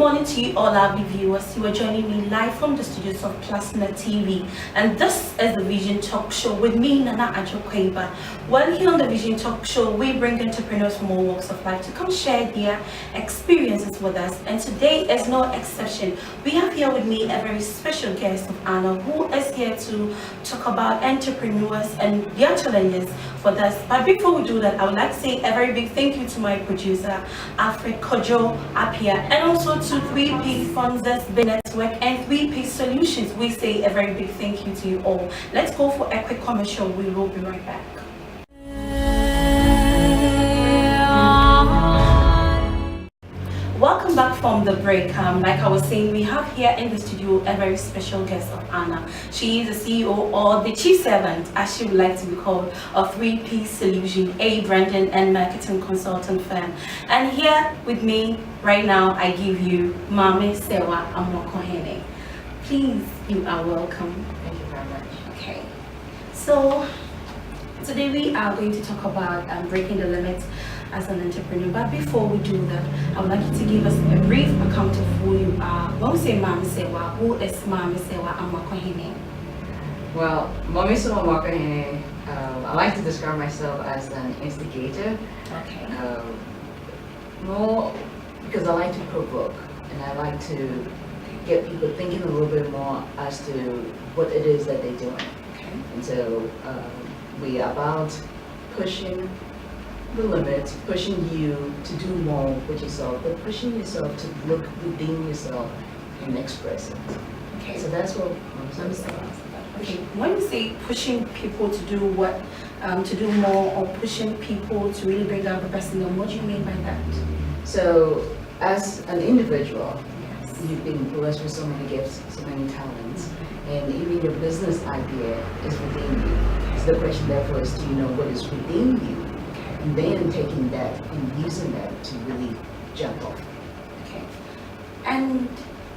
morning to you all our viewers. You are joining me live from the studios of PlusNet TV, and this is the Vision Talk Show with me, Nana Ajokweba. Well, here on the Vision Talk Show, we bring entrepreneurs from all walks of life to come share their experiences with us, and today is no exception. We have here with me a very special guest of honor who is here to talk about entrepreneurs and their challenges for us. But before we do that, I would like to say a very big thank you to my producer, Alfred Kojo Apia, and also to 3P Funds Network and 3P Solutions. We say a very big thank you to you all. Let's go for a quick commercial. We will be right back. Welcome back from the break. Like I was saying, we have here in the studio a very special guest of honor. She is the CEO or the chief servant, as she would like to be called, of 3P Solution, a branding and marketing consultant firm. And here with me right now, I give you Mami Serwaa. Please, you are welcome. Thank you very much. Okay, so today we are going to talk about breaking the limits as an entrepreneur. But before we do that, I would like you to give us a brief account of who you are. When we say Mami Serwaa, who is Mami Serwaa Amakwahene? Well, Mami Serwaa, I like to describe myself as an instigator. Okay. More because I like to provoke and I like to get people thinking a little bit more as to what it is that they're doing. Okay. And so we are about pushing the limits, pushing you to do more with yourself, but pushing yourself to look within yourself and express it. Okay. So that's what Mami Serwaa is about. Okay. When you say pushing people to do what, to do more, or pushing people to really bring out the best in them, what do you mean by that? So, as an individual, you've been blessed with so many gifts, so many talents, and even your business idea is within you. So the question therefore is, do you know what is within you? And then taking that and using that to really jump off. Okay. And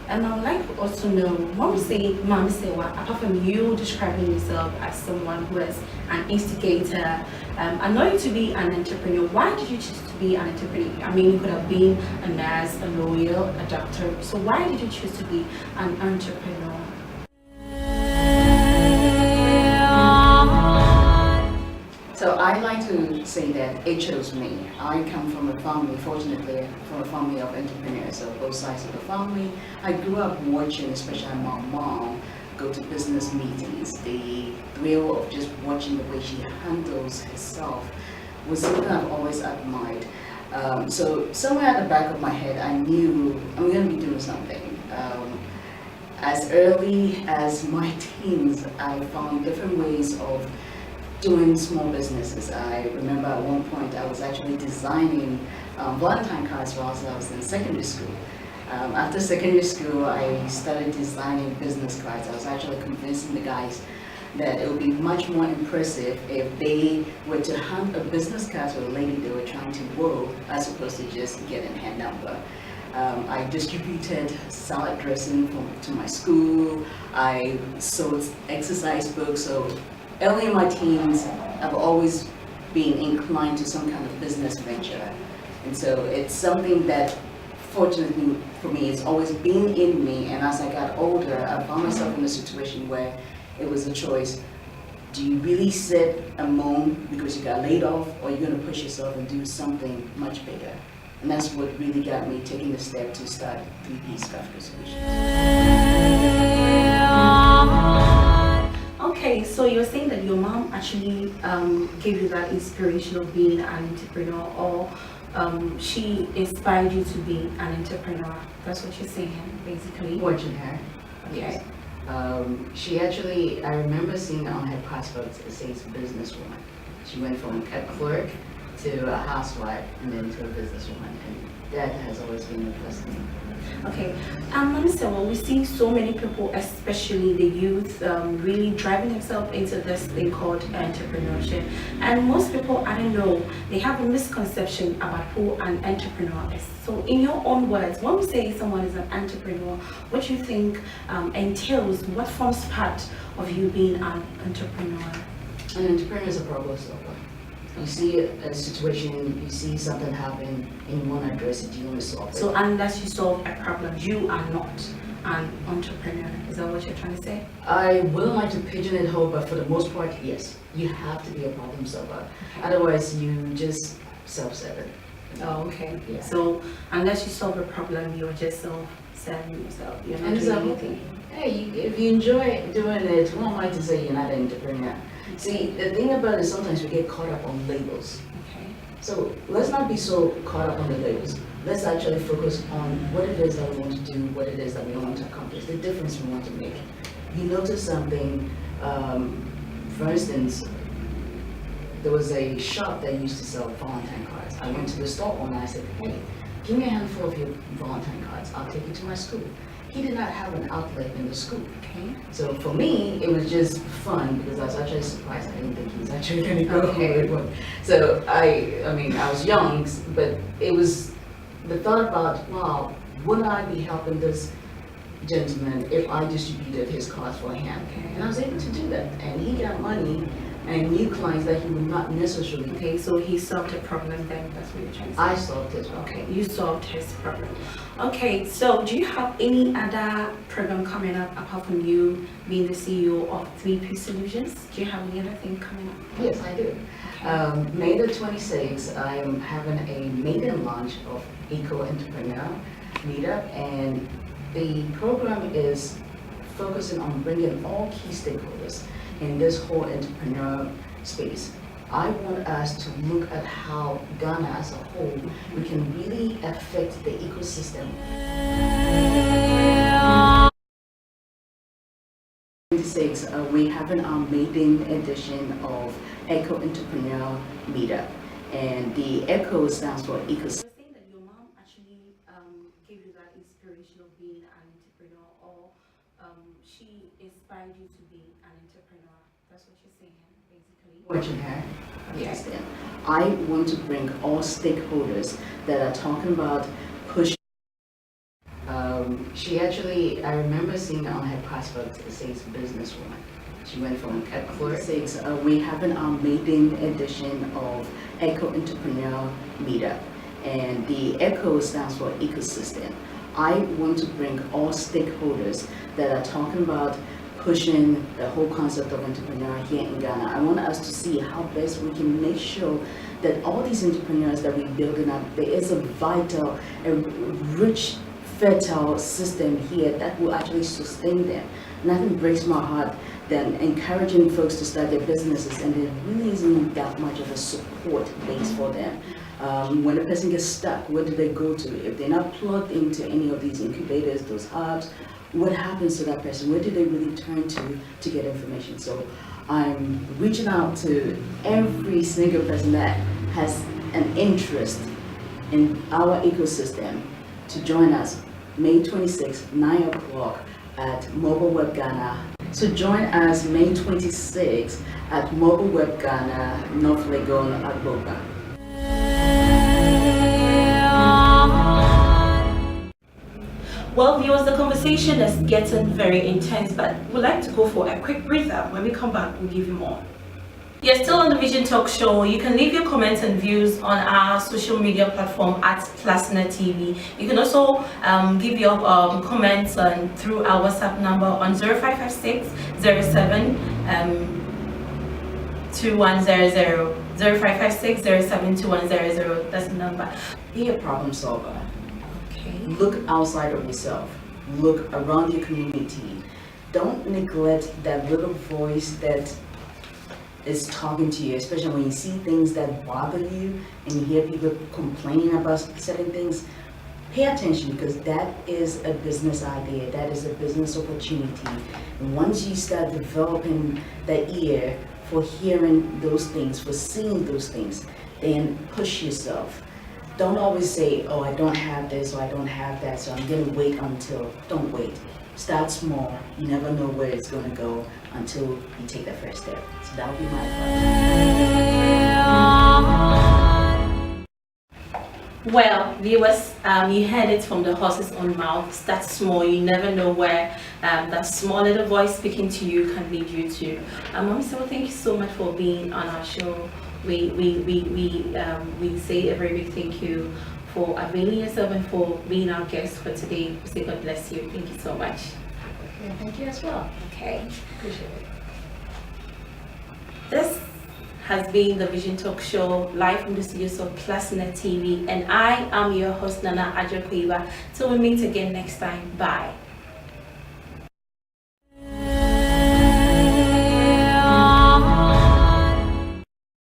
I would like to also know, when we say Mami Serwaa, apart from you describing yourself as someone who is an instigator, I know you to be an entrepreneur. Why did you choose to be an entrepreneur? I mean, you could have been a nurse, a lawyer, a doctor. So why did you choose to be an entrepreneur? So I like to say that it chose me. I come from a family, fortunately, from a family of entrepreneurs, so both sides of the family. I grew up watching, especially my mom, go to business meetings. The thrill of just watching the way she handles herself was something I've always admired. So somewhere at the back of my head, I knew I'm going to be doing something. As early as my teens, I found different ways of doing small businesses. I remember at one point I was actually designing Valentine cards while I was in secondary school. After secondary school, I started designing business cards. I was actually convincing the guys that it would be much more impressive if they were to hand a business card to a lady they were trying to woo, as opposed to just getting a hand number. I distributed salad dressing to my school. I sold exercise books. So early in my teens, I've always been inclined to some kind of business venture. And so it's something that, fortunately for me, it's always been in me. And as I got older, I found myself in a situation where it was a choice. Do you really sit and moan because you got laid off, or you're going to push yourself and do something much bigger? And that's what really got me taking the step to start 3P Solutions. Okay, so you're saying that your mom actually gave you that inspiration of being an entrepreneur, or she inspired you to be an entrepreneur. That's what you're saying, basically. Watching her. Okay. Yes. She actually, I remember seeing on her passport it says businesswoman. She went from a clerk to a housewife and then to a businesswoman, and that has always been a plus to me. Okay, Mami Serwaa, we see so many people, especially the youth, really driving themselves into this thing called entrepreneurship. And most people, I don't know, they have a misconception about who an entrepreneur is. So in your own words, when we say someone is an entrepreneur, what do you think entails, what forms part of you being an entrepreneur? An entrepreneur is a problem solver. You see a situation, you see something happen, and you want to address it, you want to solve it. So unless you solve a problem, you are not an entrepreneur. Is that what you're trying to say? I wouldn't like to pigeonhole, but for the most part, yes. You have to be a problem solver. Otherwise, you just self-serving. Oh, okay. Yeah. So unless you solve a problem, you're just self-serving yourself. You're not And it's doing a whole anything. thing. Hey, if you enjoy doing it, who am I to say you're not an entrepreneur? See, the thing about it, sometimes we get caught up on labels. Okay. So let's not be so caught up on the labels. Let's actually focus on what it is that we want to do, what it is that we want to accomplish, the difference we want to make. You notice something, for instance, there was a shop that used to sell Valentine cards. I went to the store owner and I said, hey, give me a handful of your Valentine cards. I'll take it to my school. He did not have an outlet in the school. Okay. So for me, it was just fun because I was actually surprised. I didn't think he was actually going to go Okay. with one. So I mean, I was young, but it was the thought about, wow, wouldn't I be helping this gentleman if I distributed his cards for him? Okay. And I was able to do that. And he got money and new clients that he would not necessarily pay. Okay, so he solved a problem then, that's what you're trying to say? I solved his problem. Okay, you solved his problem. Okay, so do you have any other program coming up apart from you being the CEO of 3P Solutions? Do you have any other thing coming up? Yes, I do. May the 26th, I am having a maiden launch of Eco Entrepreneur Meetup, and the program is focusing on bringing all key stakeholders in this whole entrepreneur space. I want us to look at how Ghana as a whole, we can really affect the ecosystem. 26, we're having our maiden edition of Eco Entrepreneur Meetup, and the ECHO stands for ecosystem. You were saying that your mom actually gave you that inspiration of being an entrepreneur, or she inspired you to be an entrepreneur. That's what you're saying, basically. Watching her, yes, then. I want to bring all stakeholders that are talking about pushing. She actually, I remember seeing on her passport, it says businesswoman. She went from clerk. We're having our maiden edition of Eco Entrepreneur Meetup, and the ECHO stands for ecosystem. I want to bring all stakeholders that are talking about pushing the whole concept of entrepreneur here in Ghana. I want us to see how best we can make sure that all these entrepreneurs that we're building up, there is a vital, a rich, fertile system here that will actually sustain them. Nothing breaks my heart than encouraging folks to start their businesses, and there really isn't that much of a support base for them. When a person gets stuck, where do they go to? If they're not plugged into any of these incubators, those hubs, what happens to that person? Where do they really turn to get information? So I'm reaching out to every single person that has an interest in our ecosystem to join us May 26th, 9 o'clock at Mobile Web Ghana. So join us May 26th at Mobile Web Ghana, North Legon, Agboba. Well, viewers, the conversation is getting very intense, but we'd like to go for a quick breather. When we come back, we'll give you more. You're still on the Vision Talk Show. You can leave your comments and views on our social media platform at PlusNet TV. You can also give your comments through our WhatsApp number on 0556 07 2100. 0556 07 2100. That's the number. Be a problem solver. Okay. Look outside of yourself. Look around your community. Don't neglect that little voice that is talking to you, especially when you see things that bother you and you hear people complaining about certain things. Pay attention, because that is a business idea, that is a business opportunity. And once you start developing the ear for hearing those things, for seeing those things, then push yourself. Don't always say, oh, I don't have this or I don't have that, so I'm gonna wait until. Don't wait. Start small. You never know where it's gonna go until you take that first step. So that would be my advice. Well, viewers, you heard it from the horse's own mouth. Start small. You never know where that small little voice speaking to you can lead you to. Mami Serwaa, thank you so much for being on our show we say a very big thank you for availing yourself and for being our guest for today. We say God bless you. Thank you so much. Okay, thank you as well. Okay. Appreciate it. This has been the Vision Talk Show live from the studios of PlusNet TV, and I am your host Nana Ajokweba. Till we meet again next time. Bye.